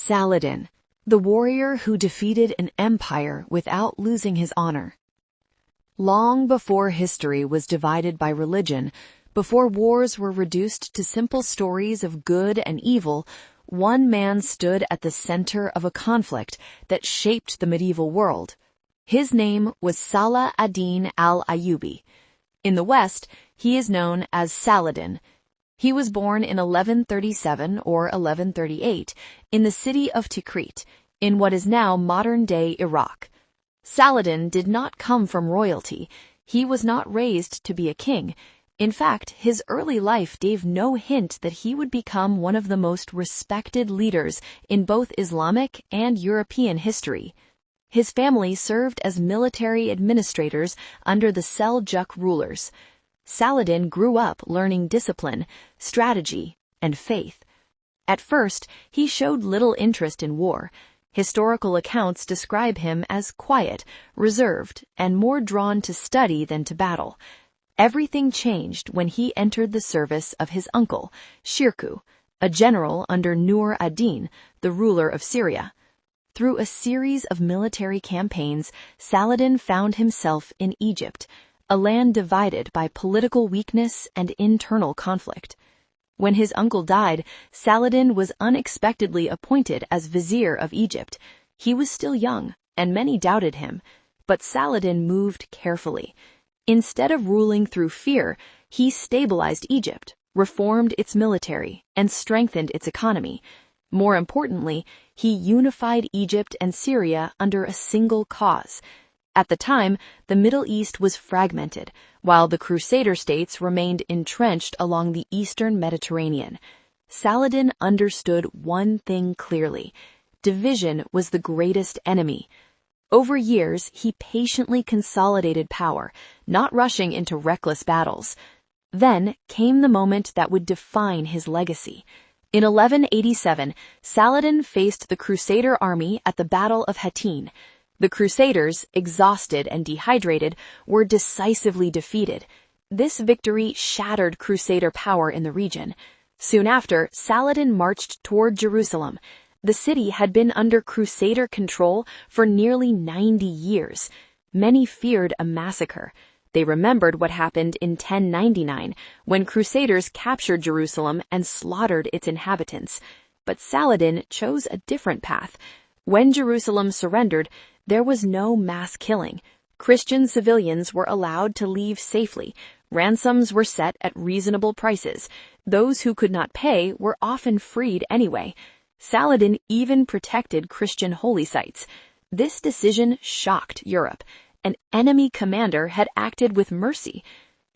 Saladin, the warrior who defeated an empire without losing his honor. Long before history was divided by religion, before wars were reduced to simple stories of good and evil, one man stood at the center of a conflict that shaped the medieval world. His name was Salah ad-Din al-Ayyūbī. In the West, he is known as Saladin. He was born in 1137 or 1138 in the city of Tikrit, in what is now modern-day Iraq. Saladin did not come from royalty. He was not raised to be a king. In fact, his early life gave no hint that he would become one of the most respected leaders in both Islamic and European history. His family served as military administrators under the Seljuk rulers. Saladin grew up learning discipline, strategy, and faith. At first, he showed little interest in war. Historical accounts describe him as quiet, reserved, and more drawn to study than to battle. Everything changed when he entered the service of his uncle, Shirkuh, a general under Nur ad-Din, the ruler of Syria. Through a series of military campaigns, Saladin found himself in Egypt, a land divided by political weakness and internal conflict. When his uncle died, Saladin was unexpectedly appointed as vizier of Egypt. He was still young, and many doubted him, but Saladin moved carefully. Instead of ruling through fear, he stabilized Egypt, reformed its military, and strengthened its economy. More importantly, he unified Egypt and Syria under a single cause. At the time, the Middle East was fragmented, while the Crusader states remained entrenched along the eastern Mediterranean. Saladin understood one thing clearly: division was the greatest enemy. Over years, he patiently consolidated power, not rushing into reckless battles. Then came the moment that would define his legacy. In 1187, Saladin faced the Crusader army at the Battle of Hattin. The Crusaders, exhausted and dehydrated, were decisively defeated. This victory shattered Crusader power in the region. Soon after, Saladin marched toward Jerusalem. The city had been under Crusader control for nearly 90 years. Many feared a massacre. They remembered what happened in 1099, when Crusaders captured Jerusalem and slaughtered its inhabitants. But Saladin chose a different path. When Jerusalem surrendered, there was no mass killing. Christian civilians were allowed to leave safely. Ransoms were set at reasonable prices. Those who could not pay were often freed anyway. Saladin even protected Christian holy sites. This decision shocked Europe. An enemy commander had acted with mercy.